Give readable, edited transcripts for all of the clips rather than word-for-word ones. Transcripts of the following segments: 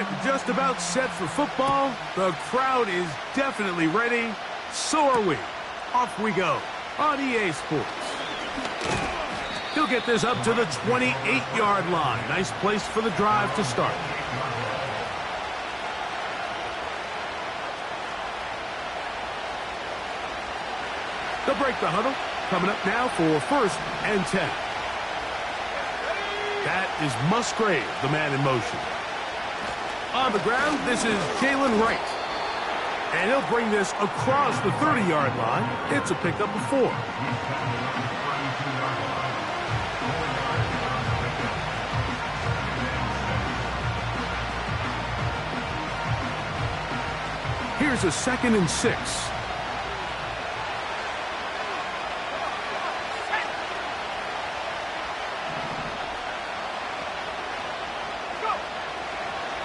right, just about set for football. The crowd is definitely ready. So are we. Off we go on EA Sports. He'll get this up to the 28-yard line. Nice place for the drive to start. They'll break the huddle. Coming up now for 1st and 10. That is Musgrave, the man in motion. On the ground, this is Jalen Wright. And he'll bring this across the 30-yard line. It's a pickup of 4. Here's a 2nd and 6.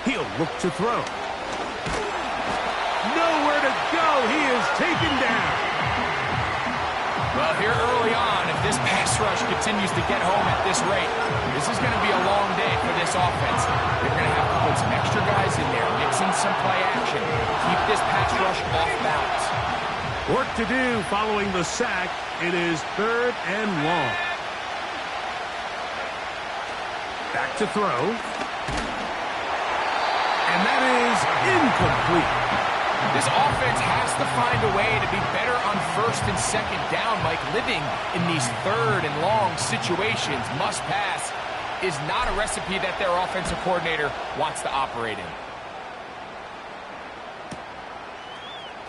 He'll look to throw. Nowhere to go. He is taken down. Well, here early on, if this pass rush continues to get home at this rate, this is going to be a long day for this offense. They're going to have to put some extra guys in there, mix in some play action, keep this pass rush off balance. Work to do following the sack. It is 3rd and long. Back to throw. And that is incomplete. This offense has to find a way to be better on 1st and 2nd down. Like, living in these 3rd and long situations, must pass, is not a recipe that their offensive coordinator wants to operate in.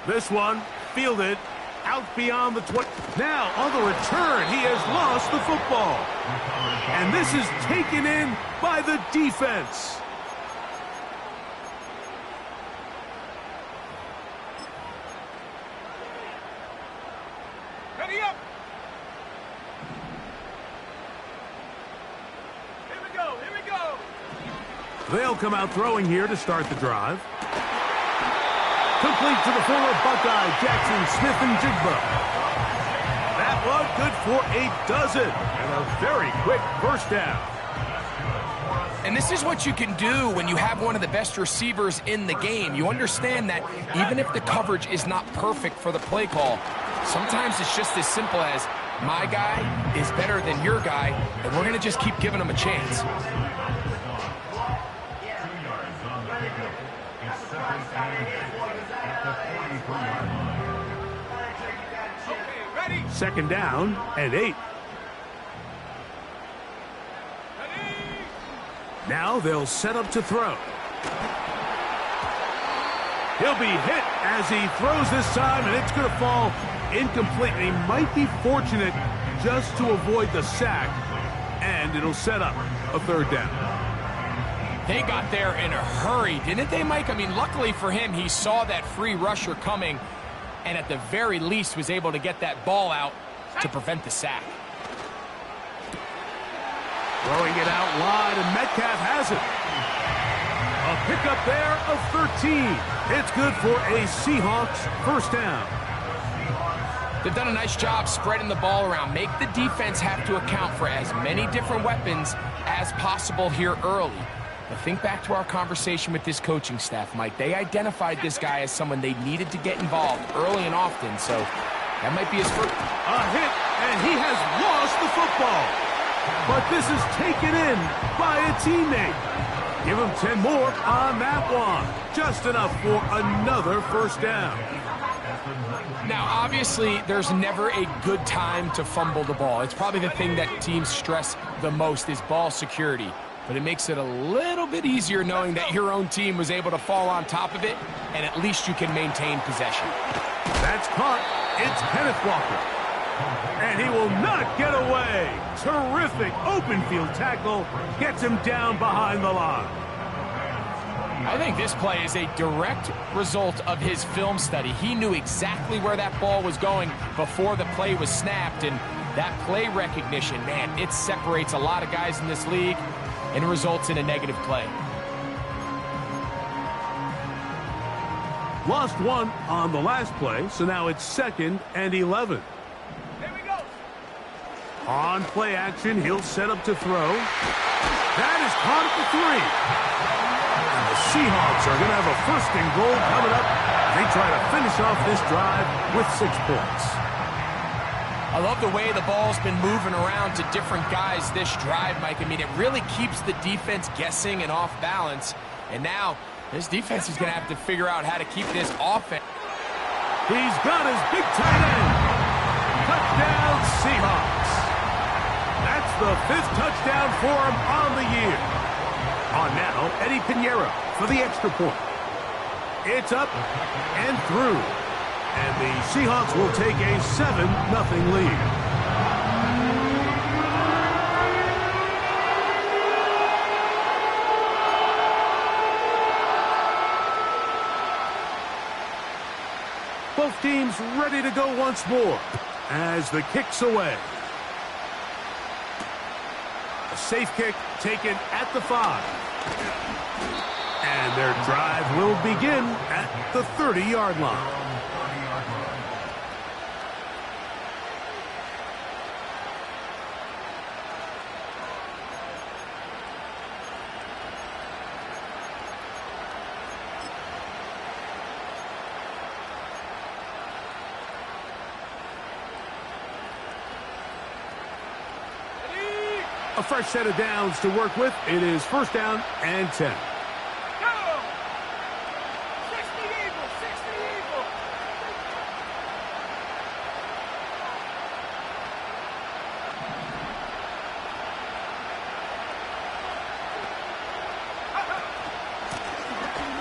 This one, fielded, out beyond the 20. Now, on the return, he has lost the football. And this is taken in by the defense. Ready up. Here we go. Here we go. They'll come out throwing here to start the drive. Complete to the former Buckeye, Jackson Smith-Njigba. That one good for a dozen. And a very quick 1st down. And this is what you can do when you have one of the best receivers in the game. You understand that even if the coverage is not perfect for the play call, sometimes it's just as simple as, my guy is better than your guy, and we're going to just keep giving him a chance. Ready. 2nd down and 8. Now they'll set up to throw. He'll be hit as he throws this time, and it's going to fall incomplete. And he might be fortunate just to avoid the sack, and it'll set up a 3rd down. They got there in a hurry, didn't they, Mike? I mean, luckily for him, he saw that free rusher coming, and at the very least was able to get that ball out to prevent the sack. Throwing it out wide, and Metcalf has it. A pickup there of 13. It's good for a Seahawks 1st down. They've done a nice job spreading the ball around. Make the defense have to account for as many different weapons as possible here early. But think back to our conversation with this coaching staff, Mike. They identified this guy as someone they needed to get involved early and often, so that might be his first. A hit, and he has lost the football. But this is taken in by a teammate. Give him 10 more on that one. Just enough for another 1st down. Now, obviously, there's never a good time to fumble the ball. It's probably the thing that teams stress the most is ball security. But it makes it a little bit easier knowing that your own team was able to fall on top of it, and at least you can maintain possession. That's caught. It's Kenneth Walker. And he will not get away. Terrific open field tackle. Gets him down behind the line. I think this play is a direct result of his film study. He knew exactly where that ball was going before the play was snapped, and that play recognition, man, it separates a lot of guys in this league and results in a negative play. Lost one on the last play, so now it's 2nd and 11. Here we go. On play action, he'll set up to throw. That is caught at the 3. And the Seahawks are going to have a first and goal coming up. They try to finish off this drive with 6 points. I love the way the ball's been moving around to different guys this drive, Mike. I mean, it really keeps the defense guessing and off balance. And now, this defense is going to have to figure out how to keep this offense. He's got his big tight end. Touchdown, Seahawks. That's the 5th touchdown for him on the year. On now, Eddie Pinheiro for the extra point. It's up and through. And the Seahawks will take a 7-0 lead. Both teams ready to go once more as the kick's away. A safe kick taken at the 5. And their drive will begin at the 30-yard line. A fresh set of downs to work with. It is first down and 10. Go! 60 Eagle, 60 Eagle.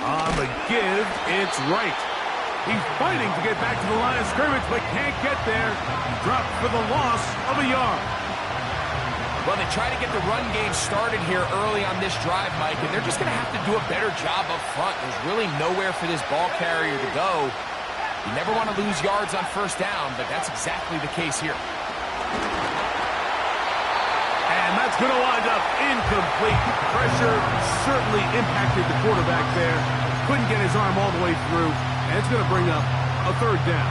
On the give, it's right. He's fighting to get back to the line of scrimmage, but can't get there. Dropped for the loss of a yard. Well, they try to get the run game started here early on this drive, Mike, and they're just going to have to do a better job up front. There's really nowhere for this ball carrier to go. You never want to lose yards on first down, but that's exactly the case here. And that's going to wind up incomplete. Pressure certainly impacted the quarterback there. Couldn't get his arm all the way through, and it's going to bring up a third down.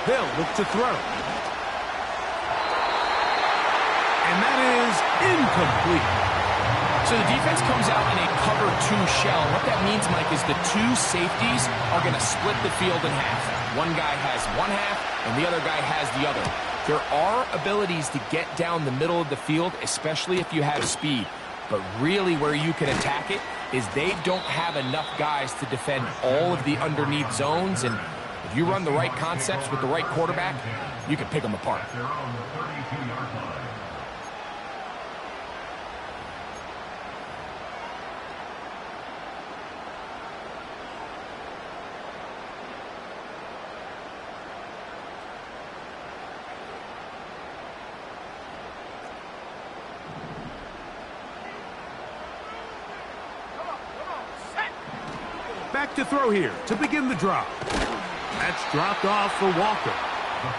They'll look to throw. And that is incomplete. So the defense comes out in a cover 2 shell. What that means, Mike, is the 2 safeties are going to split the field in half. One guy has one half, and the other guy has the other. There are abilities to get down the middle of the field, especially if you have speed. But really where you can attack it is they don't have enough guys to defend all of the underneath zones, and if you run the right concepts with the right quarterback, you can pick them apart. Back to throw here to begin the drop. That's dropped off for Walker.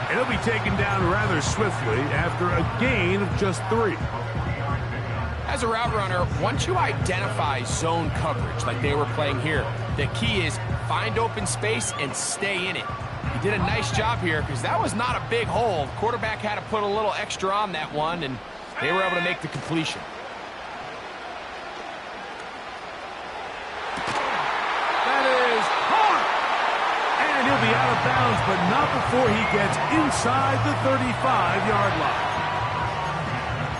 And he'll be taken down rather swiftly after a gain of just 3. As a route runner, once you identify zone coverage like they were playing here, the key is find open space and stay in it. He did a nice job here because that was not a big hole. Quarterback had to put a little extra on that one, and they were able to make the completion. He'll be out of bounds, but not before he gets inside the 35-yard line.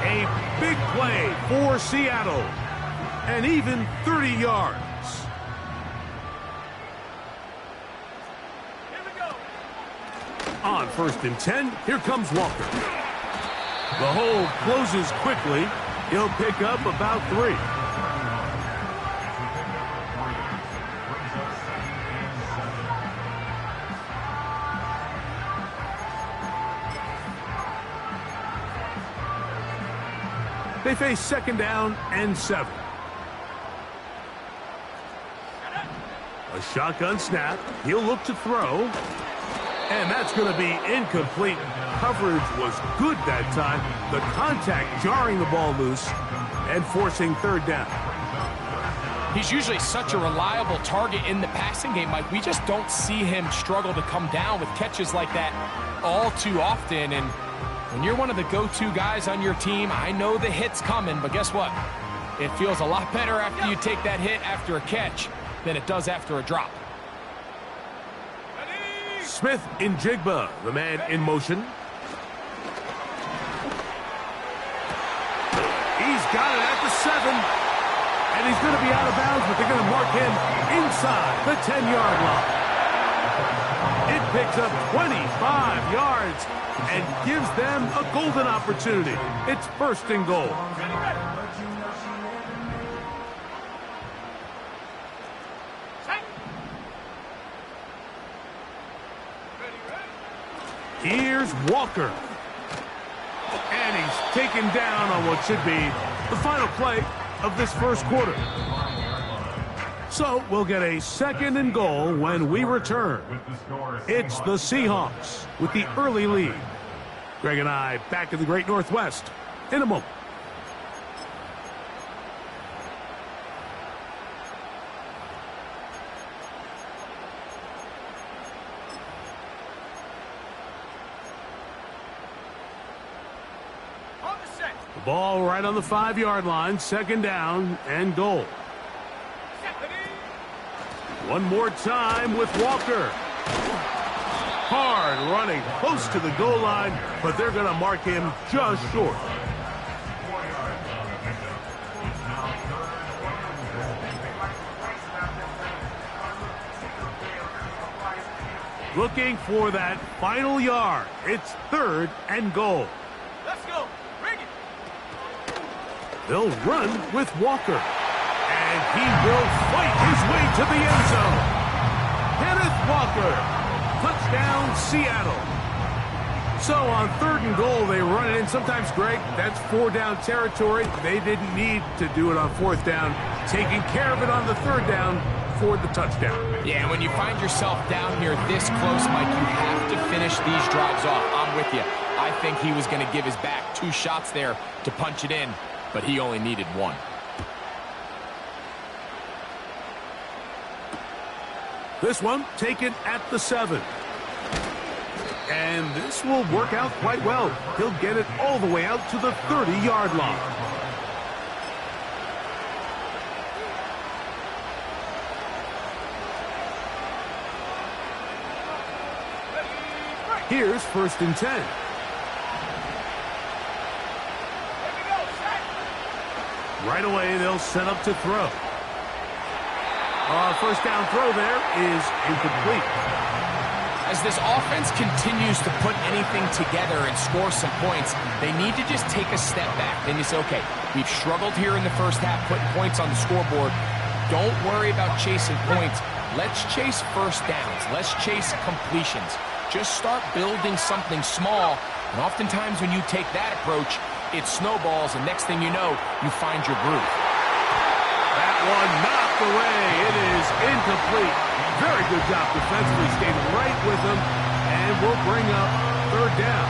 A big play for Seattle. And even 30 yards. Here we go. On first and 10, here comes Walker. The hole closes quickly. He'll pick up about 3. They face second down and 7. A shotgun snap. He'll look to throw. And that's going to be incomplete. Coverage was good that time. The contact jarring the ball loose and forcing third down. He's usually such a reliable target in the passing game, Mike. We just don't see him struggle to come down with catches like that all too often. And when you're one of the go-to guys on your team, I know the hit's coming, but guess what? It feels a lot better after you take that hit after a catch than it does after a drop. Smith in Jigba, the man in motion. He's got it at the 7. And he's going to be out of bounds, but they're going to mark him inside the 10-yard line. It picks up 25 yards and gives them a golden opportunity. It's first and goal. Here's Walker. And he's taken down on what should be the final play of this first quarter. So we'll get a second and goal when we return. It's the Seahawks with the early lead. Greg and I back in the Great Northwest in a moment. Ball right on the 5-yard line, second down and goal. One more time with Walker. Hard running close to the goal line, but they're going to mark him just short. Looking for that final yard. It's third and goal. Let's go. Bring it. They'll run with Walker. And he will fight his way to the end zone. Kenneth Walker. Touchdown, Seattle. So on third and goal, they run it in. Sometimes, Greg, that's 4-down territory. They didn't need to do it on 4th down. Taking care of it on the 3rd down for the touchdown. Yeah, when you find yourself down here this close, Mike, you have to finish these drives off. I'm with you. I think he was going to give his back 2 shots there to punch it in, but he only needed 1. This one taken at the 7. And this will work out quite well. He'll get it all the way out to the 30-yard line. Here's 1st and 10. Right away, they'll set up to throw. First down throw there is incomplete. As this offense continues to put anything together and score some points, they need to just take a step back. Then you say, okay, we've struggled here in the first half, putting points on the scoreboard. Don't worry about chasing points. Let's chase first downs. Let's chase completions. Just start building something small. And oftentimes when you take that approach, it snowballs, and next thing you know, you find your groove. That one knocked away. It is incomplete. Very good job defensively, stayed right with him, and we'll bring up 3rd down.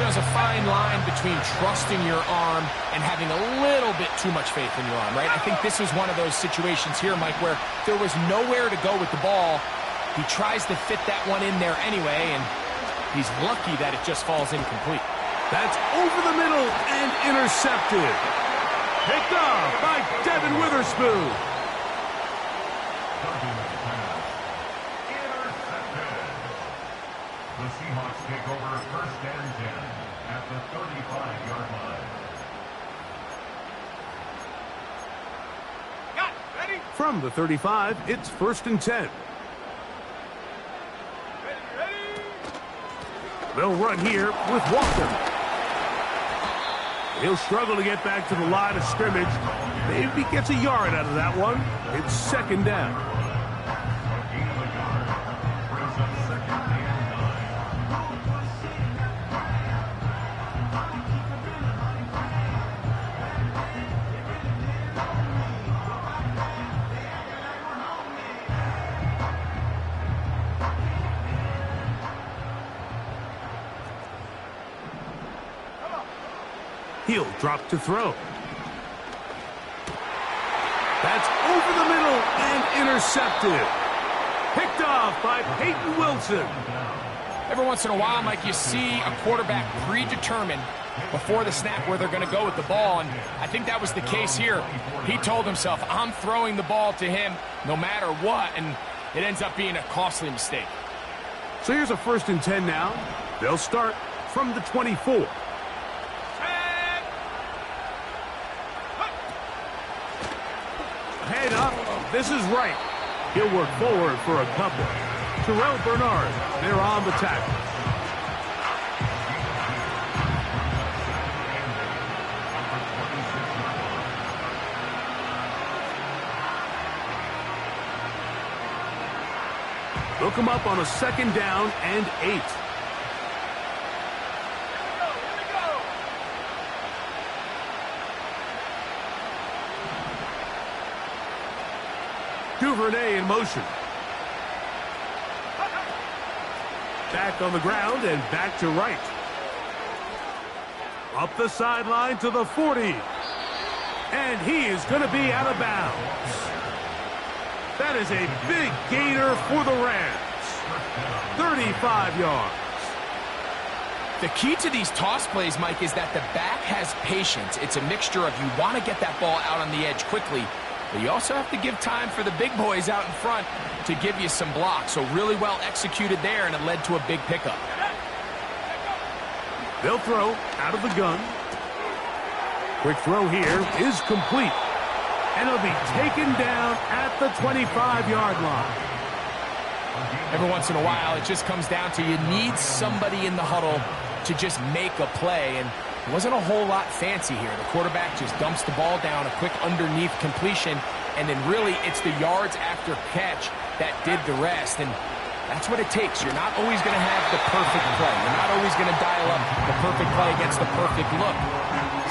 There's a fine line between trusting your arm and having a little bit too much faith in your arm, right? I think this is one of those situations here, Mike, where there was nowhere to go with the ball. He tries to fit that one in there anyway, and he's lucky that it just falls incomplete. That's over the middle and intercepted. Picked off by Devin Witherspoon. The Seahawks take over 1st and 10 at the 35-yard line. Got it. Ready? From the 35, it's 1st and 10. Ready? They'll run here with Walker. He'll struggle to get back to the line of scrimmage. Maybe gets a yard out of that one. It's 2nd down. He'll drop to throw. over the middle and intercepted. Picked off by Peyton Wilson. Every once in a while, Mike, you see a quarterback predetermined before the snap where they're going to go with the ball, and I think that was the case here. He told himself, I'm throwing the ball to him no matter what, and it ends up being a costly mistake. So here's a 1st and 10 now. They'll start from the 24. Head up. This is right. He'll work forward for a couple. Terrell Bernard, they're on the tackle. They'll come up on a 2nd down and 8. Duvernay in motion. Back on the ground and back to right. Up the sideline to the 40. And he is going to be out of bounds. That is a big gainer for the Rams. 35 yards. The key to these toss plays, Mike, is that the back has patience. It's a mixture of you want to get that ball out on the edge quickly, but you also have to give time for the big boys out in front to give you some blocks. So really well executed there, and it led to a big pickup. They'll throw out of the gun. Quick throw here is complete. And it'll be taken down at the 25-yard line. Every once in a while, it just comes down to you need somebody in the huddle to just make a play, and it wasn't a whole lot fancy here. The quarterback just dumps the ball down, a quick underneath completion, and then really it's the yards after catch that did the rest, and that's what it takes. You're not always going to have the perfect play. You're not always going to dial up the perfect play against the perfect look.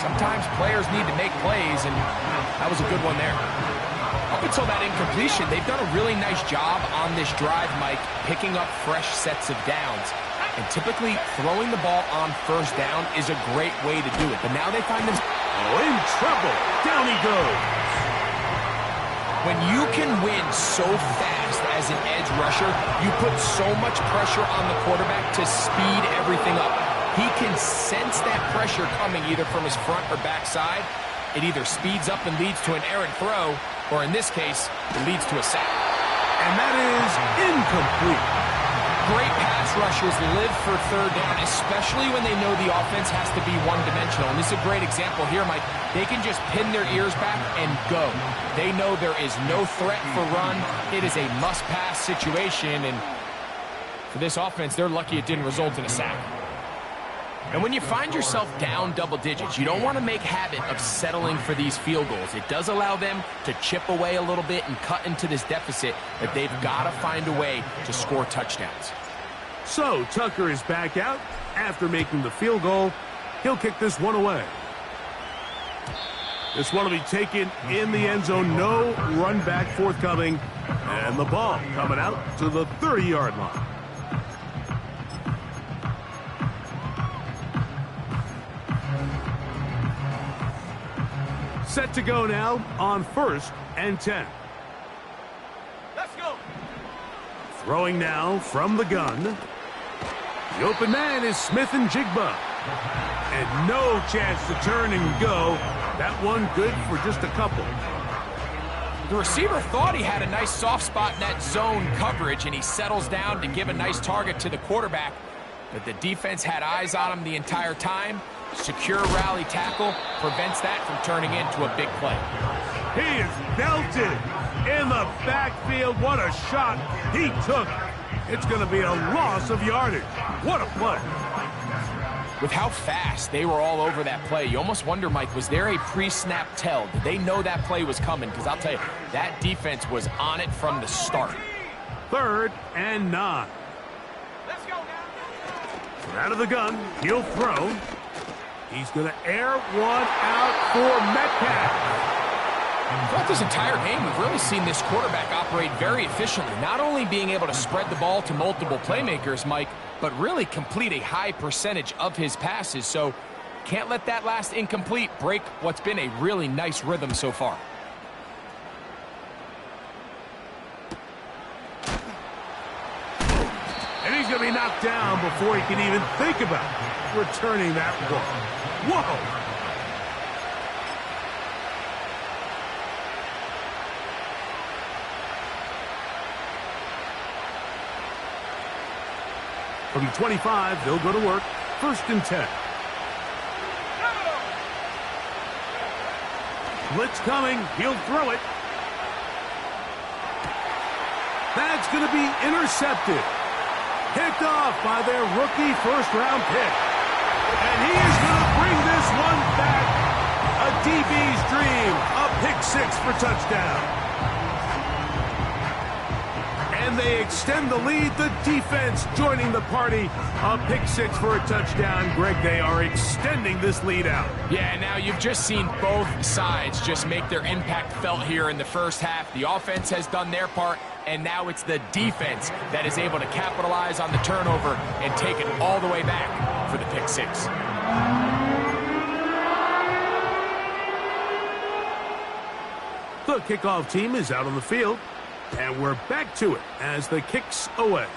Sometimes players need to make plays, and that was a good one there. Up until that incompletion, they've done a really nice job on this drive, Mike, picking up fresh sets of downs. And typically, throwing the ball on 1st down is a great way to do it. But now they find themselves in trouble. Down he goes. When you can win so fast as an edge rusher, you put so much pressure on the quarterback to speed everything up. He can sense that pressure coming either from his front or back side. It either speeds up and leads to an errant throw, or in this case, it leads to a sack. And that is incomplete. Great pass rushers live for 3rd down, especially when they know the offense has to be one-dimensional. And this is a great example here, Mike. They can just pin their ears back and go. They know there is no threat for run. It is a must-pass situation, and for this offense, they're lucky it didn't result in a sack. And when you find yourself down double digits, you don't want to make habit of settling for these field goals. It does allow them to chip away a little bit and cut into this deficit, but they've got to find a way to score touchdowns. So Tucker is back out after making the field goal. He'll kick this one away. This one will be taken in the end zone. No run back forthcoming. And the ball coming out to the 30-yard line. Set to go now on 1st and 10. Let's go. Throwing now from the gun. The open man is Smith and Jigba. And no chance to turn and go. That one good for just a couple. The receiver thought he had a nice soft spot in that zone coverage, and he settles down to give a nice target to the quarterback. But the defense had eyes on him the entire time. Secure rally tackle prevents that from turning into a big play. He is belted in the backfield. What a shot he took. It's going to be a loss of yardage. What a play. With how fast they were all over that play, you almost wonder, Mike, was there a pre-snap tell? Did they know that play was coming? Because I'll tell you, that defense was on it from the start. 3rd and 9. Let's go now. Out of the gun, he'll throw. He's going to air one out for Metcalf. Throughout this entire game, we've really seen this quarterback operate very efficiently, not only being able to spread the ball to multiple playmakers, Mike, but really complete a high percentage of his passes. So can't let that last incomplete break what's been a really nice rhythm so far. And he's going to be knocked down before he can even think about returning that one. Whoa! From the 25, they'll go to work. 1st and 10. Blitz coming. He'll throw it. That's going to be intercepted. Picked off by their rookie first-round pick. And he is going to bring this one back. A DB's dream. A pick 6 for touchdown. And they extend the lead. The defense joining the party. A pick 6 for a touchdown. Greg, they are extending this lead out. Yeah, now you've just seen both sides just make their impact felt here in the first half. The offense has done their part, and now it's the defense that is able to capitalize on the turnover and take it all the way back for the pick 6. The kickoff team is out on the field. And we're back to it as the kick's away.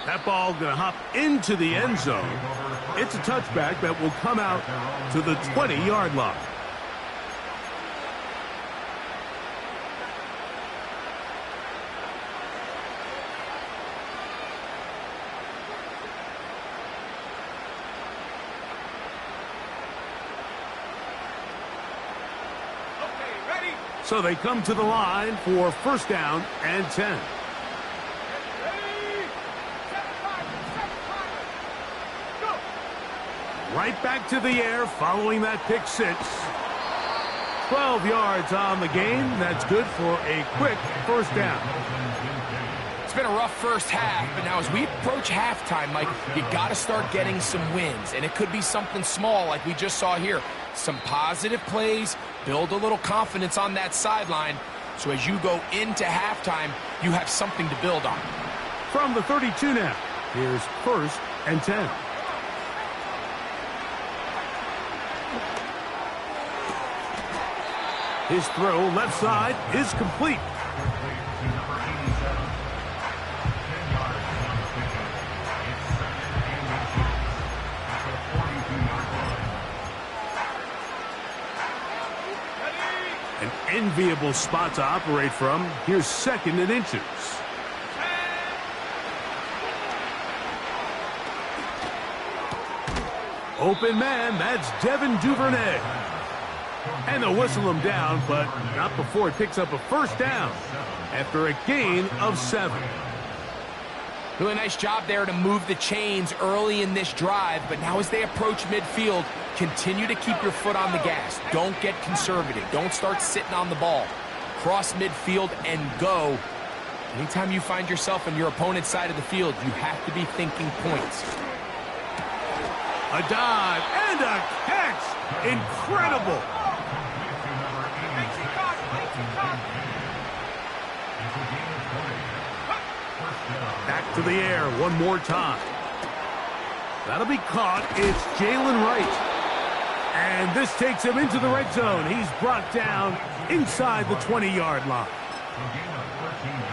That ball going to hop into the end zone. It's a touchback that will come out to the 20-yard line. So they come to the line for 1st down and 10. Right back to the air following that pick 6. 12 yards on the game. That's good for a quick 1st down. It's been a rough first half, but now as we approach halftime, Mike, you got to start getting some wins. And it could be something small like we just saw here. Some positive plays, build a little confidence on that sideline. So as you go into halftime, you have something to build on. From the 32 now, here's 1st and 10. His throw left side is complete. An enviable spot to operate from. Here's 2nd and inches. Open man, that's Devin Duvernay. And they'll whistle him down, but not before he picks up a 1st down after a gain of 7. Really nice job there to move the chains early in this drive, but now as they approach midfield, continue to keep your foot on the gas. Don't get conservative. Don't start sitting on the ball. Cross midfield and go. Anytime you find yourself on your opponent's side of the field, you have to be thinking points. A dive and a catch. Incredible. Back to the air one more time. That'll be caught. It's Jalen Wright. And this takes him into the red zone. He's brought down inside the 20-yard line.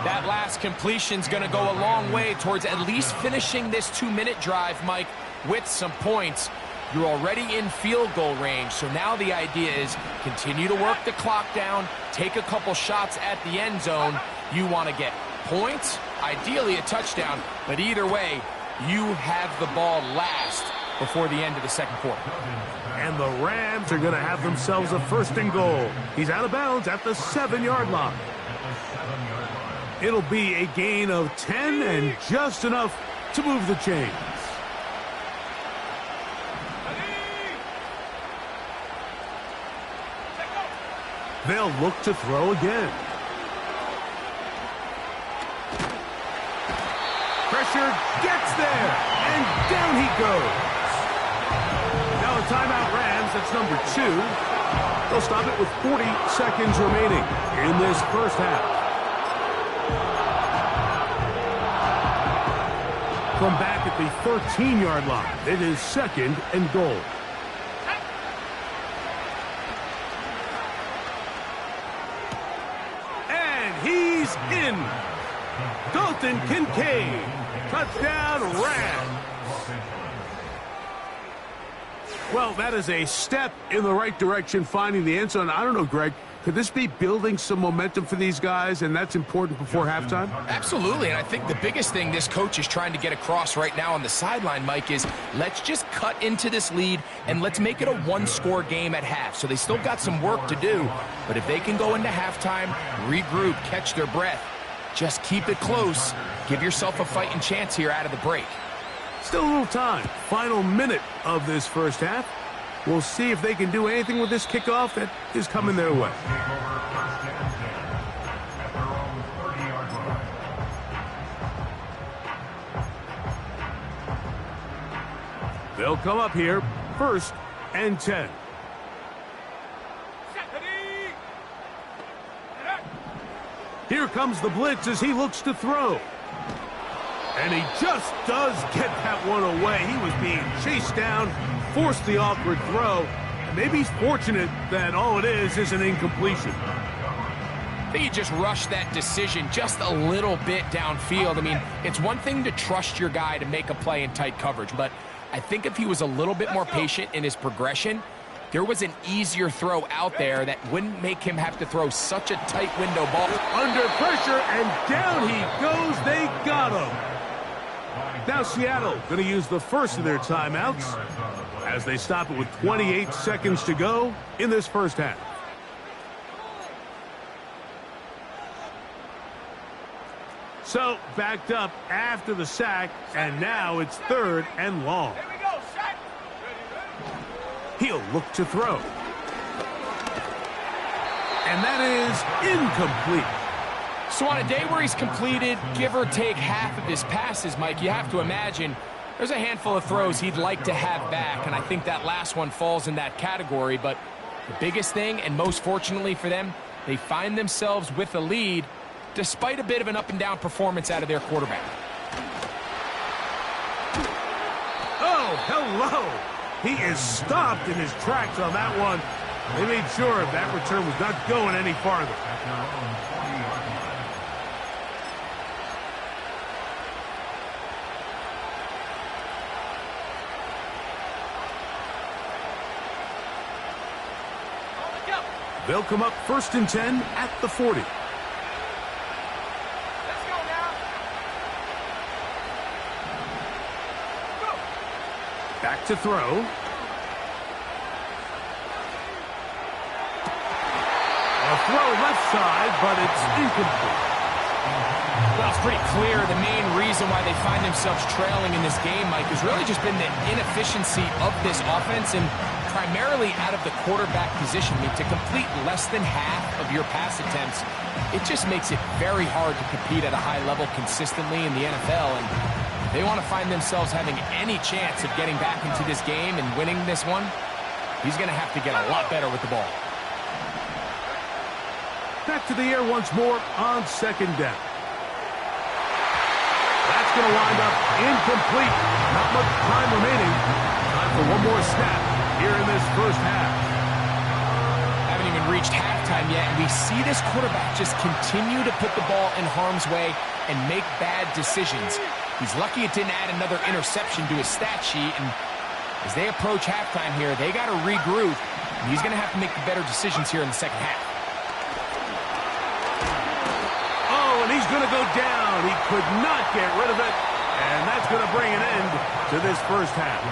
That last completion's going to go a long way towards at least finishing this 2-minute drive, Mike, with some points. You're already in field goal range, so now the idea is continue to work the clock down, take a couple shots at the end zone. You want to get points, ideally a touchdown, but either way, you have the ball last before the end of the 2nd quarter. And the Rams are going to have themselves a 1st and goal. He's out of bounds at the 7-yard line. It'll be a gain of 10 and just enough to move the chains. They'll look to throw again. Pressure gets there, and down he goes. Now a timeout, Rams. That's number 2. They'll stop it with 40 seconds remaining in this first half. From back at the 13-yard line, it is 2nd and goal. And he's in. Dalton Kincaid. Touchdown, Rams. Well, that is a step in the right direction, finding the end zone. I don't know, Greg. Could this be building some momentum for these guys, and that's important before halftime? Absolutely, and I think the biggest thing this coach is trying to get across right now on the sideline, Mike, is let's just cut into this lead and let's make it a one-score game at half. So they still got some work to do, but if they can go into halftime, regroup, catch their breath, just keep it close, give yourself a fighting chance here out of the break. Still a little time. Final minute of this first half. We'll see if they can do anything with this kickoff that is coming their way. They'll come up here, 1st and 10. Here comes the blitz as he looks to throw. And he just does get that one away. He was being chased down, forced the awkward throw. Maybe he's fortunate that all it is an incompletion. I think he just rushed that decision just a little bit downfield. I mean, it's one thing to trust your guy to make a play in tight coverage, but I think if he was a little bit more patient in his progression, there was an easier throw out there that wouldn't make him have to throw such a tight window ball. Under pressure, and down he goes. They got him. Now Seattle going to use the first of their timeouts as they stop it with 28 seconds to go in this first half. So backed up after the sack, and now it's 3rd and long. Here we go, set. He'll look to throw. And that is incomplete. So on a day where he's completed, give or take half of his passes, Mike, you have to imagine there's a handful of throws he'd like to have back, and I think that last one falls in that category. But the biggest thing, and most fortunately for them, they find themselves with a lead despite a bit of an up-and-down performance out of their quarterback. Oh, hello. He is stopped in his tracks on that one. They made sure that return was not going any farther. They'll come up 1st and 10 at the 40. Let's go now. Go. Back to throw. A throw left side, but it's incomplete. Well, it's pretty clear the main reason why they find themselves trailing in this game, Mike, has really just been the inefficiency of this offense and primarily out of the quarterback position. I mean, to complete less than half of your pass attempts, it just makes it very hard to compete at a high level consistently in the NFL. And if they want to find themselves having any chance of getting back into this game and winning this one, he's going to have to get a lot better with the ball. Back to the air once more on 2nd down. That's going to wind up incomplete. Not much time remaining. Time for one more snap here in this first half. Haven't even reached halftime yet, and we see this quarterback just continue to put the ball in harm's way and make bad decisions. He's lucky it didn't add another interception to his stat sheet, and as they approach halftime here, they got to regroup, and he's going to have to make the better decisions here in the second half. Oh, and he's going to go down. He could not get rid of it, and that's going to bring an end to this first half.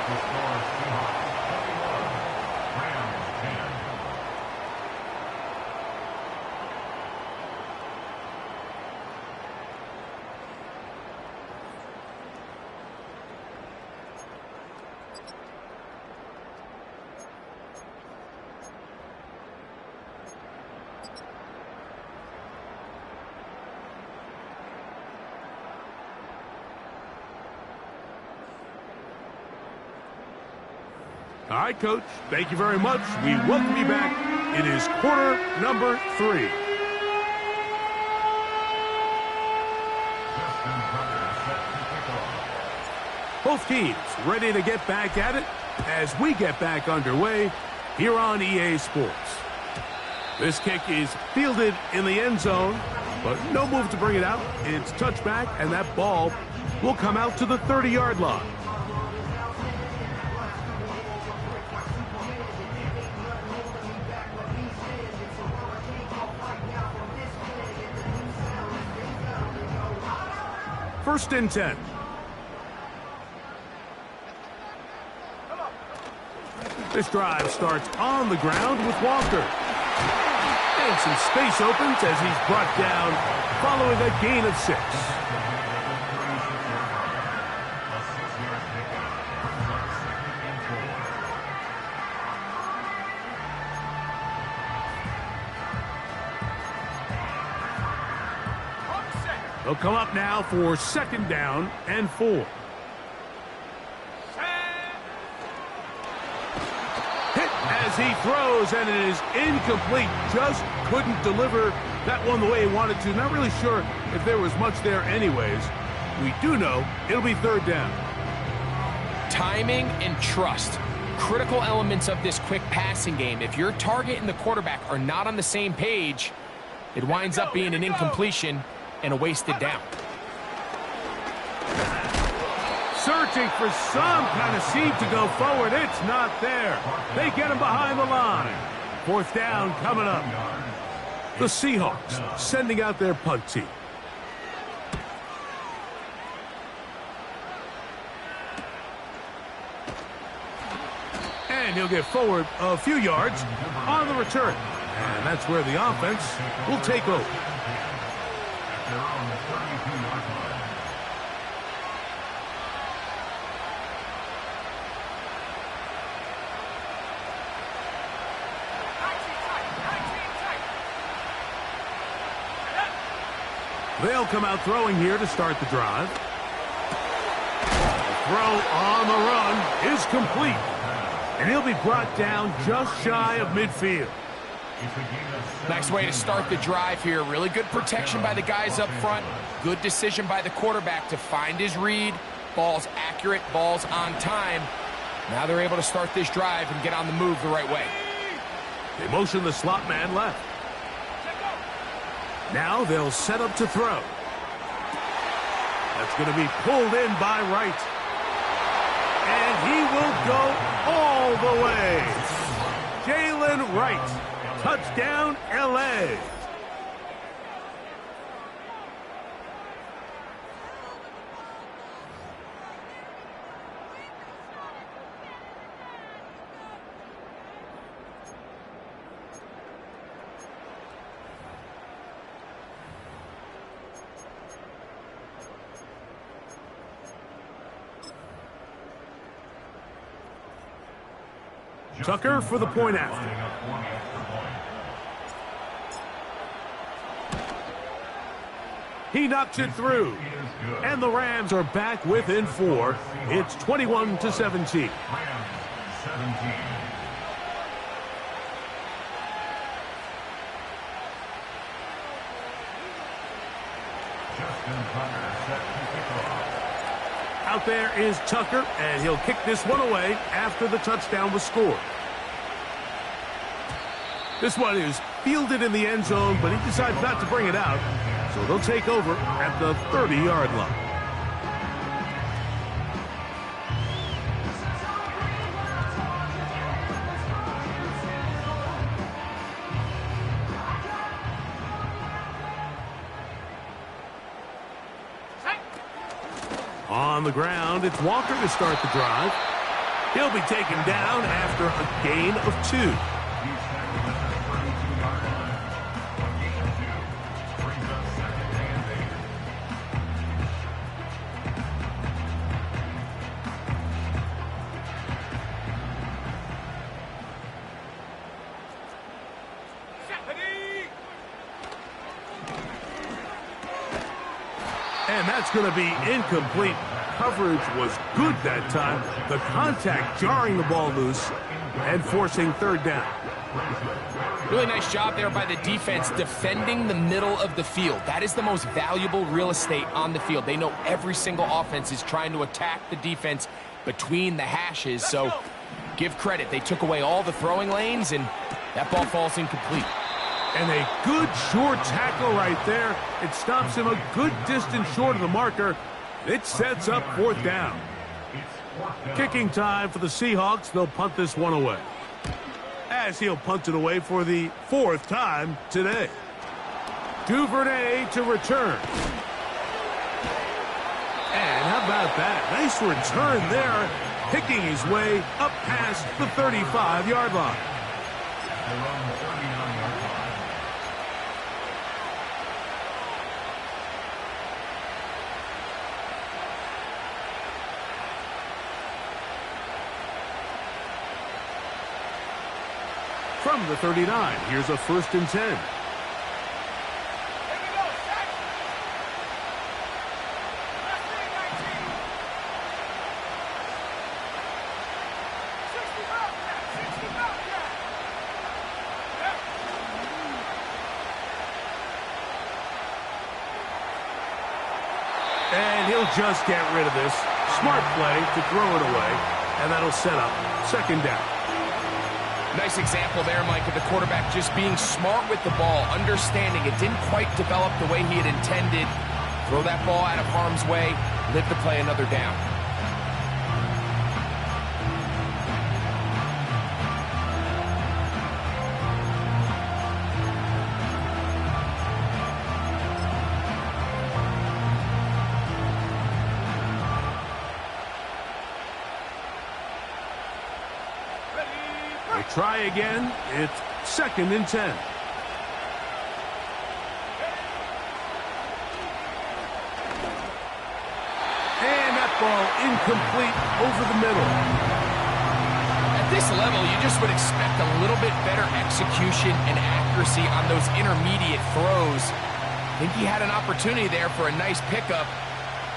All right, Coach, thank you very much. We welcome you back. It is quarter number 3. Both teams ready to get back at it as we get back underway here on EA Sports. This kick is fielded in the end zone, but no move to bring it out. It's touchback, and that ball will come out to the 30-yard line. First and 10. This drive starts on the ground with Walker. And some space opens as he's brought down following a gain of 6. They'll come up now for 2nd down and 4. Hit as he throws, and it is incomplete. Just couldn't deliver that one the way he wanted to. Not really sure if there was much there anyways. We do know it'll be 3rd down. Timing and trust. Critical elements of this quick passing game. If your target and the quarterback are not on the same page, it winds up being an incompletion and a wasted down. Searching for some kind of seam to go forward. It's not there. They get him behind the line. 4th down coming up. The Seahawks sending out their punt team. And he'll get forward a few yards on the return. And that's where the offense will take over. They're on the 32-yard line. They'll come out throwing here to start the drive. The throw on the run is complete. And he'll be brought down just shy of midfield. Nice way to start the drive here. Really good protection by the guys up front. Good decision by the quarterback to find his read. Ball's accurate, ball's on time. Now they're able to start this drive and get on the move the right way. They motion the slot man left. Now they'll set up to throw. That's going to be pulled in by Wright. And he will go all the way. Jalen Wright. Touchdown, L.A. Tucker for the point after. He knocks it through. And the Rams are back within 4. It's 21-17. Out there is Tucker, and he'll kick this one away after the touchdown was scored. This one is fielded in the end zone, but he decides not to bring it out. So they'll take over at the 30-yard line. On the ground, it's Walker to start the drive. He'll be taken down after a gain of 2. And that's going to be incomplete. Coverage was good that time. The contact jarring the ball loose and forcing 3rd down. Really nice job there by the defense defending the middle of the field. That is the most valuable real estate on the field. They know every single offense is trying to attack the defense between the hashes. So give credit. They took away all the throwing lanes, and that ball falls incomplete. And a good short tackle right there. It stops him a good distance short of the marker. It sets up fourth down. Kicking time for the Seahawks. They'll punt this one away. As he'll punt it away for the fourth time today. Duvernay to return. And how about that? Nice return there, picking his way up past the 35-yard line. From the 39, here's a 1st and 10. And he'll just get rid of this. Smart play to throw it away, and that'll set up 2nd down. Nice example there, Mike, of the quarterback just being smart with the ball, understanding it didn't quite develop the way he had intended. Throw that ball out of harm's way, live to play another down. Try again. It's 2nd and 10. And that ball incomplete over the middle. At this level, you just would expect a little bit better execution and accuracy on those intermediate throws. I think he had an opportunity there for a nice pickup.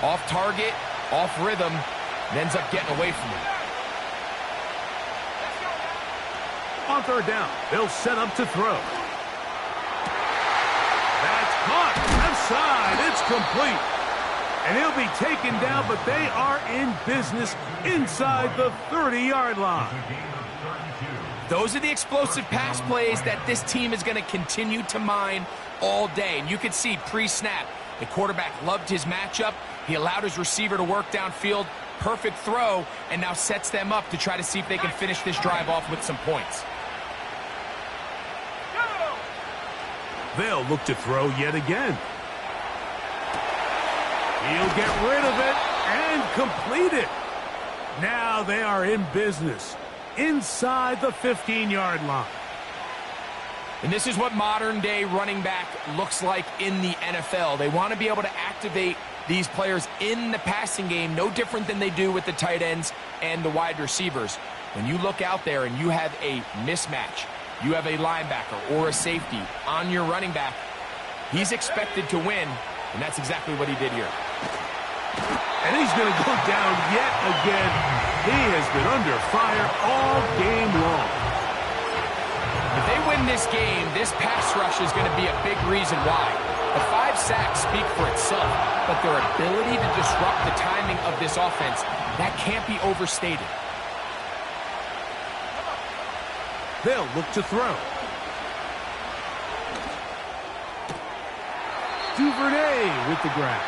Off target, off rhythm, and ends up getting away from it. On 3rd down, they'll set up to throw. That's caught. Left side. It's complete. And he'll be taken down, but they are in business inside the 30-yard line. Those are the explosive pass plays that this team is going to continue to mine all day. And you can see pre-snap, the quarterback loved his matchup. He allowed his receiver to work downfield. Perfect throw, and now sets them up to try to see if they can finish this drive off with some points. They'll look to throw yet again. He'll get rid of it and complete it. Now they are in business inside the 15-yard line. And this is what modern-day running back looks like in the NFL. They want to be able to activate these players in the passing game, no different than they do with the tight ends and the wide receivers. When you look out there and you have a mismatch, you have a linebacker or a safety on your running back, he's expected to win, and that's exactly what he did here. And he's going to go down yet again. He has been under fire all game long. If they win this game, this pass rush is going to be a big reason why. The 5 sacks speak for itself, but their ability to disrupt the timing of this offense, that can't be overstated. They'll look to throw. Duvernay with the grab.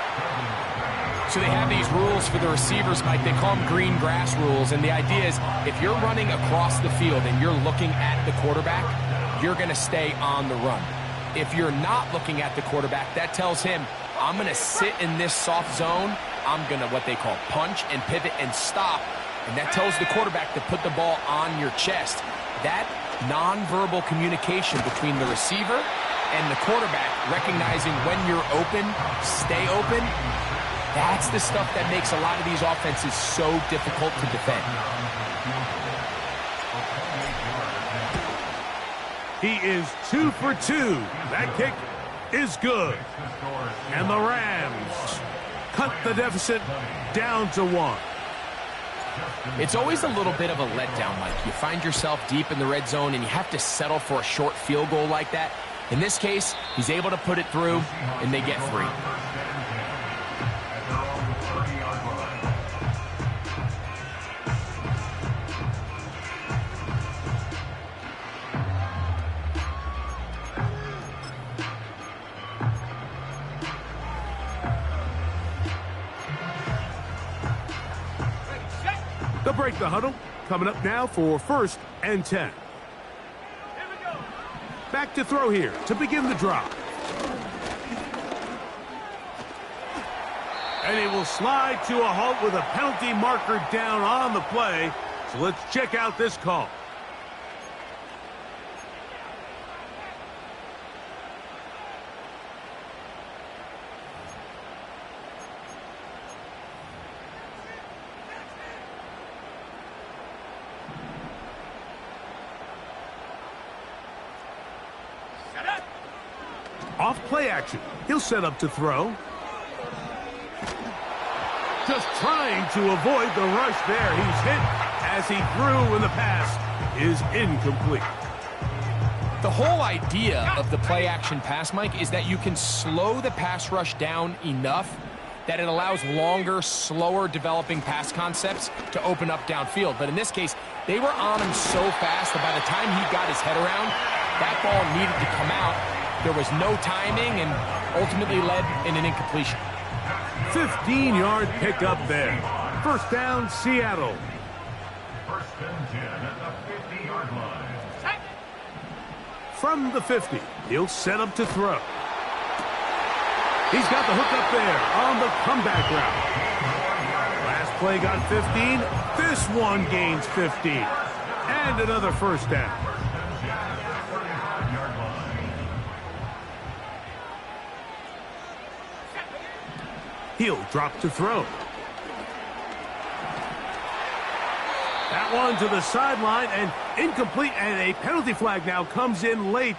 So they have these rules for the receivers, Mike. They call them green grass rules. And the idea is if you're running across the field and you're looking at the quarterback, you're going to stay on the run. If you're not looking at the quarterback, that tells him, I'm going to sit in this soft zone. I'm going to what they call punch and pivot and stop. And that tells the quarterback to put the ball on your chest. That nonverbal communication between the receiver and the quarterback, recognizing when you're open, stay open, that's the stuff that makes a lot of these offenses so difficult to defend. He is 2 for 2. That kick is good. And the Rams cut the deficit down to 1. It's always a little bit of a letdown, Mike. You find yourself deep in the red zone and you have to settle for a short field goal like that. In this case, he's able to put it through, and they get 3. They'll break the huddle. Coming up now for 1st and 10. Back to throw here to begin the drop. And he will slide to a halt with a penalty marker down on the play. So let's check out this call. Off play action. He'll set up to throw. Just trying to avoid the rush there. He's hit as he threw, and the pass is incomplete. The whole idea of the play action pass, Mike, is that you can slow the pass rush down enough that it allows longer, slower developing pass concepts to open up downfield. But in this case, they were on him so fast that by the time he got his head around, that ball needed to come out. There was no timing and ultimately led in an incompletion. 15-yard pickup there. 1st down, Seattle. 1st and 10 at the 50-yard line. From the 50, he'll set up to throw. He's got the hook up there on the comeback route. Last play got 15. This one gains 15. And another 1st down. He'll drop to throw. That one to the sideline and incomplete, and a penalty flag now comes in late.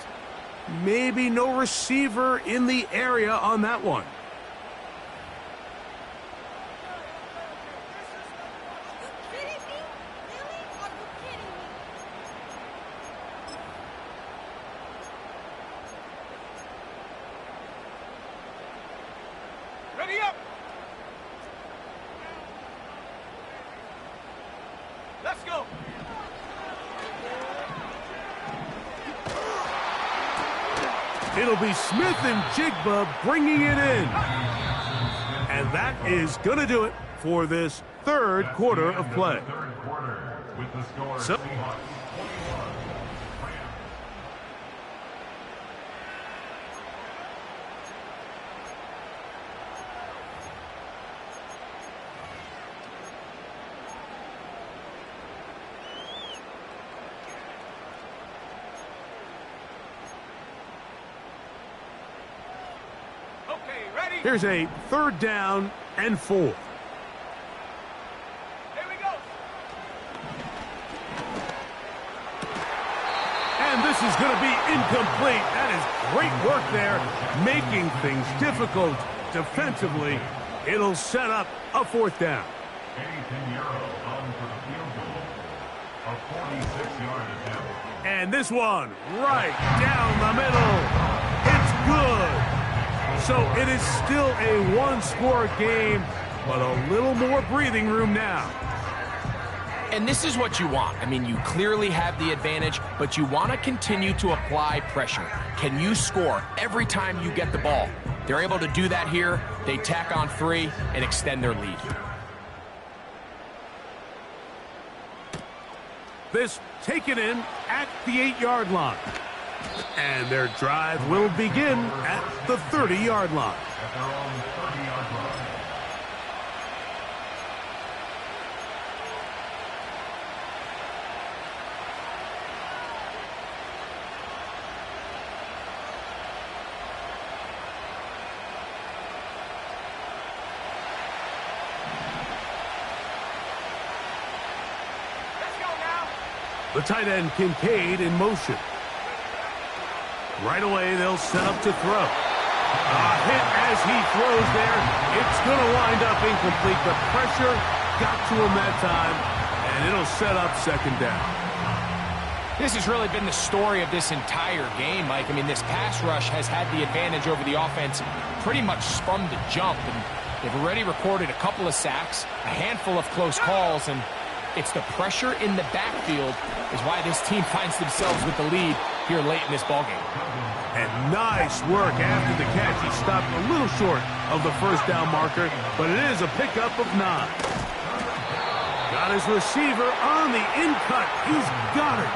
Maybe no receiver in the area on that one. Ready up. Let's go. It'll be Smith and Jigba bringing it in. And that is going to do it for this 3rd quarter of play. So, here's a 3rd down and 4. Here we go. And this is going to be incomplete. That is great work there, making things difficult defensively. It'll set up a 4th down. On for the field goal. A 46-yard attempt. And this one right down the middle. It's good. So it is still a 1-score game, but a little more breathing room now. And this is what you want. I mean, you clearly have the advantage, but you want to continue to apply pressure. Can you score every time you get the ball? They're able to do that here. They tack on 3 and extend their lead. This taken in at the 8-yard line. And their drive will begin at the 30-yard line. At their own 30-yard line. Let's go now. The tight end Kincaid in motion. Right away, they'll set up to throw. A hit as he throws there. It's going to wind up incomplete. The pressure got to him that time, and it'll set up 2nd down. This has really been the story of this entire game, Mike. I mean, this pass rush has had the advantage over the offense pretty much from the jump, and they've already recorded a couple of sacks, a handful of close calls, and it's the pressure in the backfield is why this team finds themselves with the lead here late in this ballgame. And nice work after the catch. He stopped a little short of the 1st down marker, but it is a pickup of 9. Got his receiver on the in-cut. He's got it.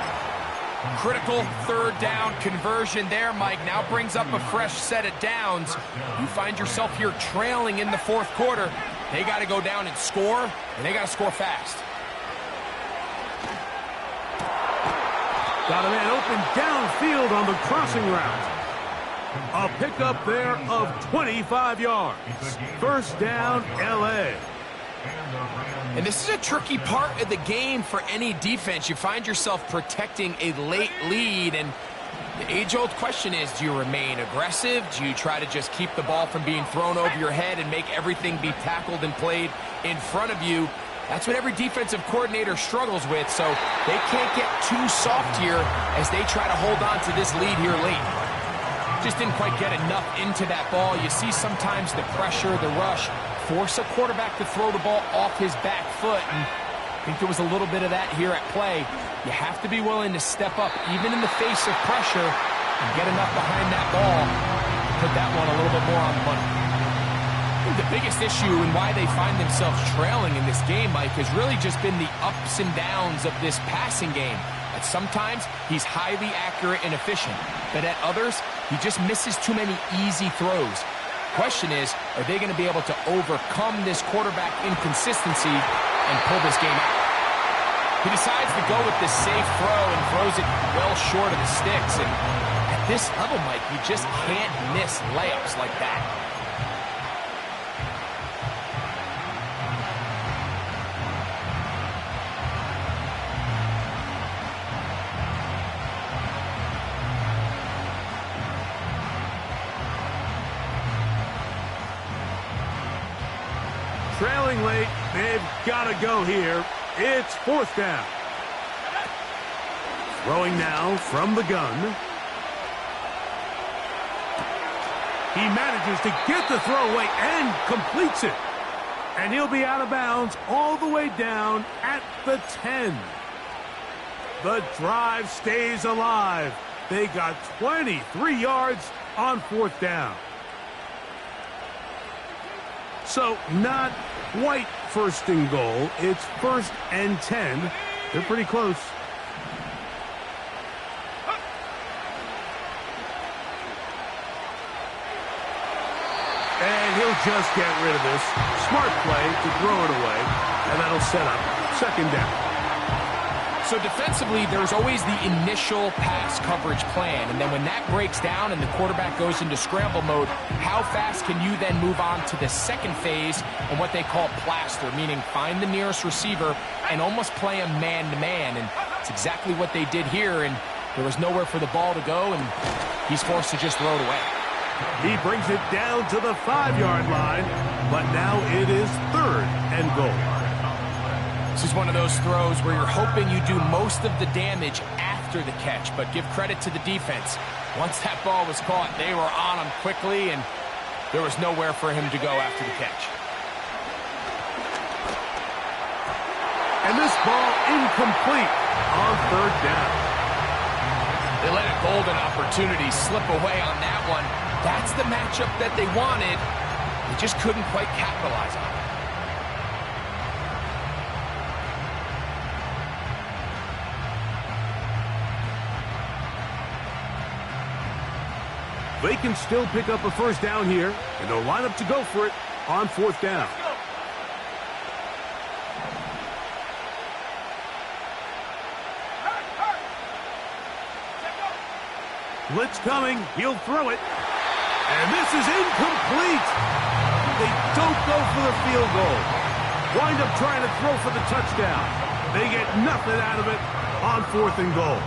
Critical third down conversion there, Mike. Now brings up a fresh set of downs. You find yourself here trailing in the fourth quarter. They got to go down and score, and they got to score fast. Got a man open downfield on the crossing route. A pickup there of 25 yards. First down, L.A. And this is a tricky part of the game for any defense. You find yourself protecting a late lead, and the age-old question is, do you remain aggressive? Do you try to just keep the ball from being thrown over your head and make everything be tackled and played in front of you? That's what every defensive coordinator struggles with, so they can't get too soft here as they try to hold on to this lead here late. Just didn't quite get enough into that ball. You see sometimes the pressure, the rush, force a quarterback to throw the ball off his back foot, and I think there was a little bit of that here at play. You have to be willing to step up, even in the face of pressure, and get enough behind that ball to put that one a little bit more on the money. I think the biggest issue and why they find themselves trailing in this game, Mike, has really just been the ups and downs of this passing game. At sometimes, he's highly accurate and efficient, but at others, he just misses too many easy throws. Question is, are they going to be able to overcome this quarterback inconsistency and pull this game out? He decides to go with the safe throw and throws it well short of the sticks. And at this level, Mike, you just can't miss layups like that. Trailing late, they've got to go here. It's fourth down. Throwing now from the gun. He manages to get the throw away and completes it. And he'll be out of bounds all the way down at the 10. The drive stays alive. They got 23 yards on fourth down. So not quite first and goal. It's first and 10. They're pretty close. And he'll just get rid of this. Smart play to throw it away. And that'll set up second down. So defensively, there's always the initial pass coverage plan, and then when that breaks down and the quarterback goes into scramble mode, how fast can you then move on to the second phase and what they call plaster, meaning find the nearest receiver and almost play him man-to-man, and it's exactly what they did here, and there was nowhere for the ball to go, and he's forced to just throw it away. He brings it down to the 5-yard line, but now it is third and goal. This is one of those throws where you're hoping you do most of the damage after the catch, but give credit to the defense. Once that ball was caught, they were on him quickly, and there was nowhere for him to go after the catch. And this ball incomplete on third down. They let a golden opportunity slip away on that one. That's the matchup that they wanted. They just couldn't quite capitalize on it. They can still pick up a first down here, and they'll line up to go for it on fourth down. Blitz coming. He'll throw it. And this is incomplete. They don't go for the field goal. Wind up trying to throw for the touchdown. They get nothing out of it on fourth and goal.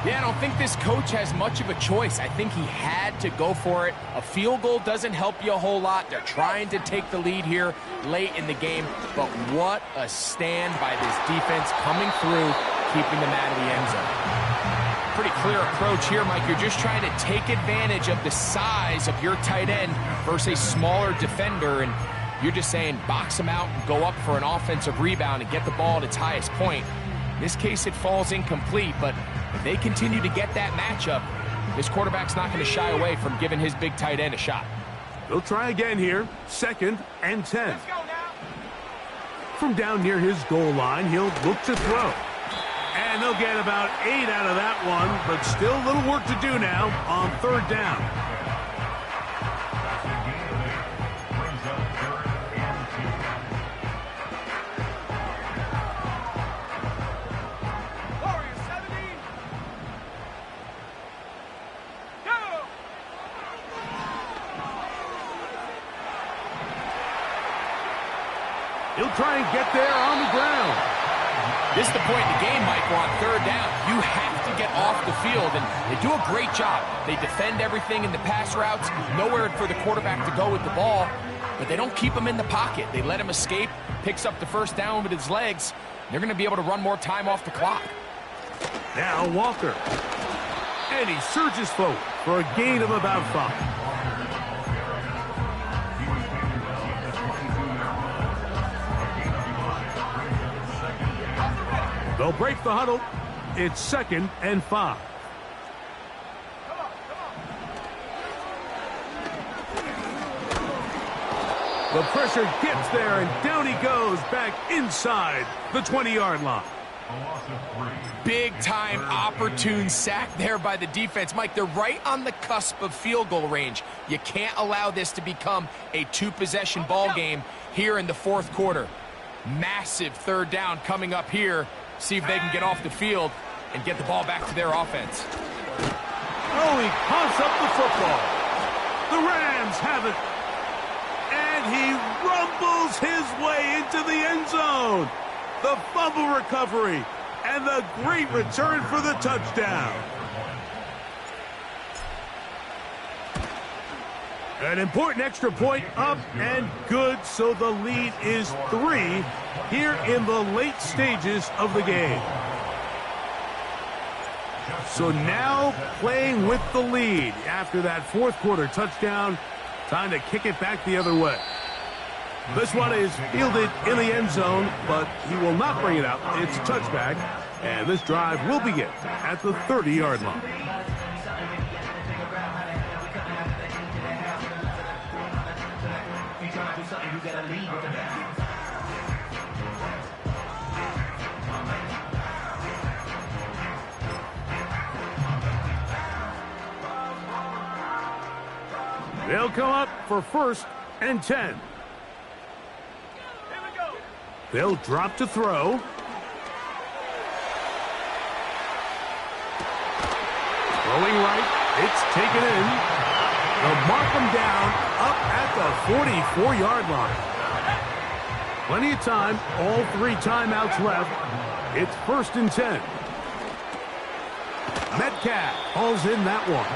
Yeah, I don't think this coach has much of a choice. I think he had to go for it. A field goal doesn't help you a whole lot. They're trying to take the lead here late in the game. But what a stand by this defense coming through, keeping them out of the end zone. Pretty clear approach here, Mike. You're just trying to take advantage of the size of your tight end versus a smaller defender. And you're just saying box him out and go up for an offensive rebound and get the ball at its highest point. In this case, it falls incomplete, but if they continue to get that matchup, this quarterback's not going to shy away from giving his big tight end a shot. They'll try again here. Second and 10. from down near his goal line, he'll look to throw. And they'll get about 8 out of that one, but still a little work to do now on third down. Warriors 70. Go! He'll try and get there on the ground. This is the point in the game, Mike, we're on third down. You have to get off the field, and they do a great job. They defend everything in the pass routes, nowhere for the quarterback to go with the ball, but they don't keep him in the pocket. They let him escape, picks up the first down with his legs. They're going to be able to run more time off the clock. Now Walker. And he surges forward for a gain of about 5. They'll break the huddle. It's 2nd and 5. The pressure gets there, and down he goes back inside the 20-yard line. Big-time, opportune sack there by the defense. Mike, they're right on the cusp of field goal range. You can't allow this to become a two-possession ball game here in the fourth quarter. Massive third down coming up here. See if they can get off the field and get the ball back to their offense. Oh, he pumps up the football. The Rams have it. And he rumbles his way into the end zone. The fumble recovery and the great return for the touchdown. An important extra point up and good, so the lead is 3 here in the late stages of the game. So now playing with the lead after that fourth quarter touchdown, time to kick it back the other way. This one is fielded in the end zone, but he will not bring it out. It's touchback, and this drive will begin at the 30-yard line. They'll come up for 1st and 10. They'll drop to throw. Throwing right. It's taken in. They'll mark him down up at the 44-yard line. Plenty of time. All 3 timeouts left. It's 1st and 10. Metcalf hauls in that one.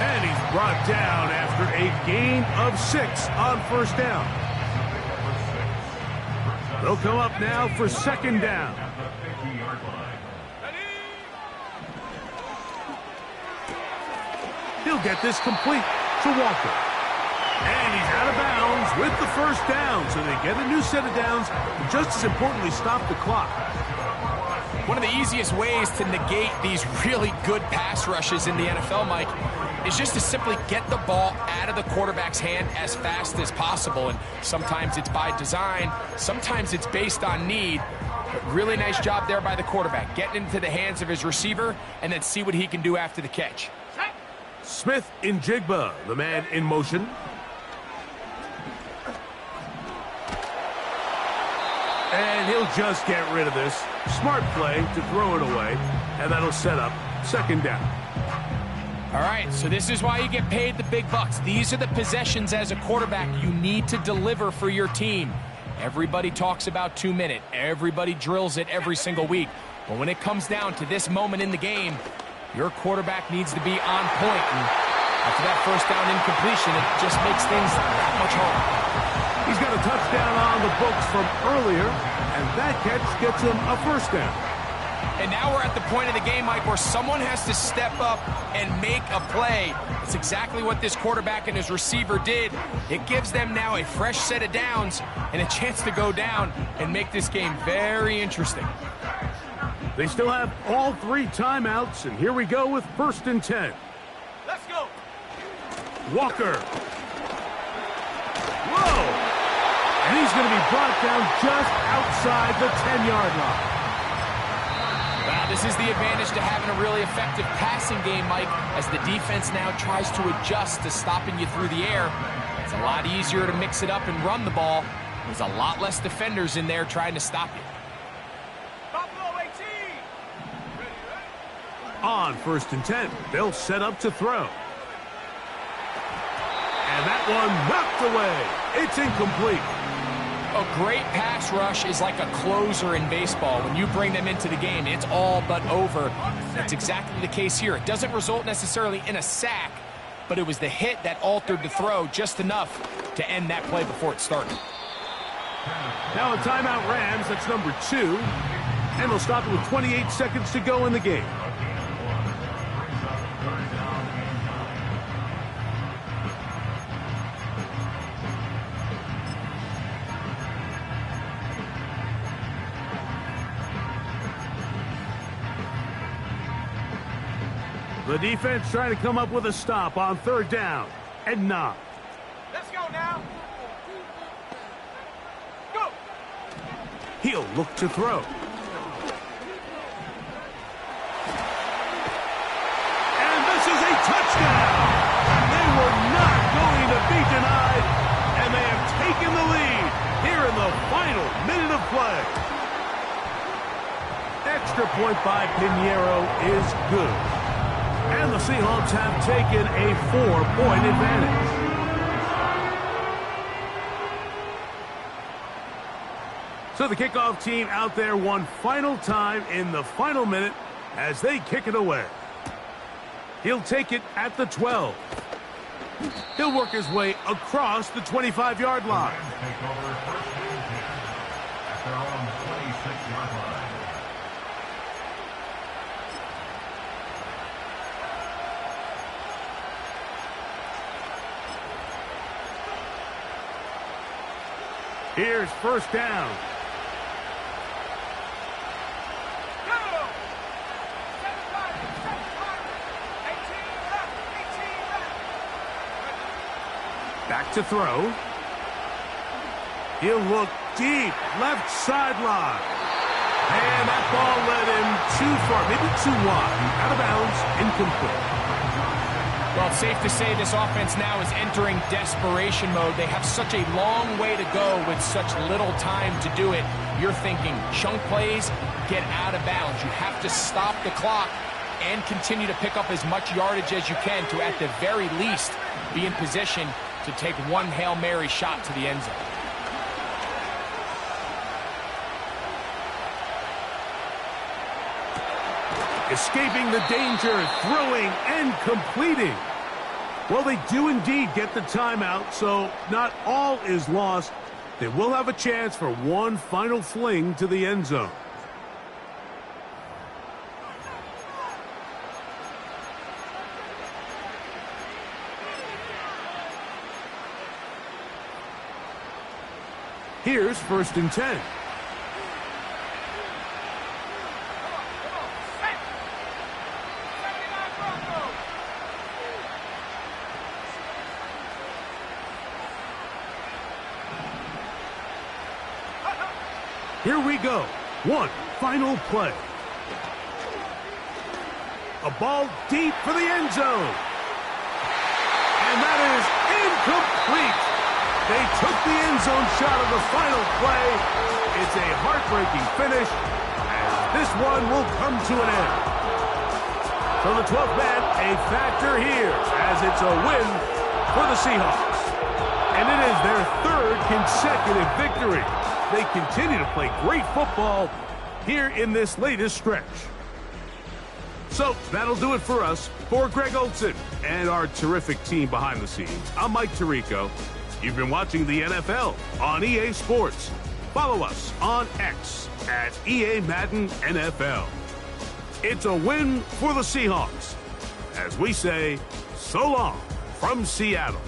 And he's brought down after a gain of 6 on 1st down. They'll come up now for 2nd down. He'll get this complete to Walker. And he's out of bounds with the 1st down. So they get a new set of downs, but just as importantly, stop the clock. One of the easiest ways to negate these really good pass rushes in the NFL, Mike, is just to simply get the ball out of the quarterback's hand as fast as possible. And sometimes it's by design, sometimes it's based on need. But really nice job there by the quarterback, getting into the hands of his receiver and then see what he can do after the catch. Smith in Jigba, the man in motion. And he'll just get rid of this. Smart play to throw it away, and that'll set up 2nd down. All right, so this is why you get paid the big bucks. These are the possessions as a quarterback you need to deliver for your team. Everybody talks about 2-minute. Everybody drills it every single week. But when it comes down to this moment in the game, your quarterback needs to be on point. And after that 1st down incompletion, it just makes things that much harder. He's got a touchdown on the books from earlier, and that catch gets him a 1st down. And now we're at the point of the game, Mike, where someone has to step up and make a play. It's exactly what this quarterback and his receiver did. It gives them now a fresh set of downs and a chance to go down and make this game very interesting. They still have all 3 timeouts, and here we go with 1st and 10. Let's go. Walker. Whoa! And he He's going to be brought down just outside the 10-yard line. Well, this is the advantage to having a really effective passing game, Mike, as the defense now tries to adjust to stopping you through the air. It's a lot easier to mix it up and run the ball. There's a lot less defenders in there trying to stop you. Buffalo 18. On 1st and 10, they'll set up to throw. And that one knocked away. It's incomplete. A great pass rush is like a closer in baseball. When you bring them into the game, it's all but over. That's exactly the case here. It doesn't result necessarily in a sack, but it was the hit that altered the throw just enough to end that play before it started. Now a timeout Rams, that's number 2. And they'll stop it with 28 seconds to go in the game. The defense trying to come up with a stop on 3rd down and 9. Let's go now. Go. He'll look to throw. And this is a touchdown. They were not going to be denied, and they have taken the lead here in the final minute of play. Extra point by Pinheiro is good. And the Seahawks have taken a 4-point advantage. So the kickoff team out there one final time in the final minute as they kick it away. He'll take it at the 12. He'll work his way across the 25-yard line. Take over 1st and 10 at their own 26-yard line. Here's 1st down. Go. 7-5, 18 left, 18 left. Back to throw. He'll look deep, left sideline. And that ball led him too far, maybe too wide. Out of bounds, incomplete. Well, it's safe to say this offense now is entering desperation mode. They have such a long way to go with such little time to do it. You're thinking chunk plays, get out of bounds. You have to stop the clock and continue to pick up as much yardage as you can to, at the very least, be in position to take one Hail Mary shot to the end zone. Escaping the danger, throwing and completing. Well, they do indeed get the timeout, so not all is lost. They will have a chance for one final fling to the end zone. Here's 1st and 10. Here we go. One final play. A ball deep for the end zone. And that is incomplete. They took the end zone shot of the final play. It's a heartbreaking finish, and this one will come to an end. So the 12th man, a factor here, as it's a win for the Seahawks. And it is their 3rd consecutive victory. They continue to play great football here in this latest stretch. So that'll do it for us. For Greg Olson and our terrific team behind the scenes, I'm Mike Tirico. You've been watching the NFL on EA Sports. Follow us on X at EA Madden NFL. It's a win for the Seahawks. As we say, so long from Seattle.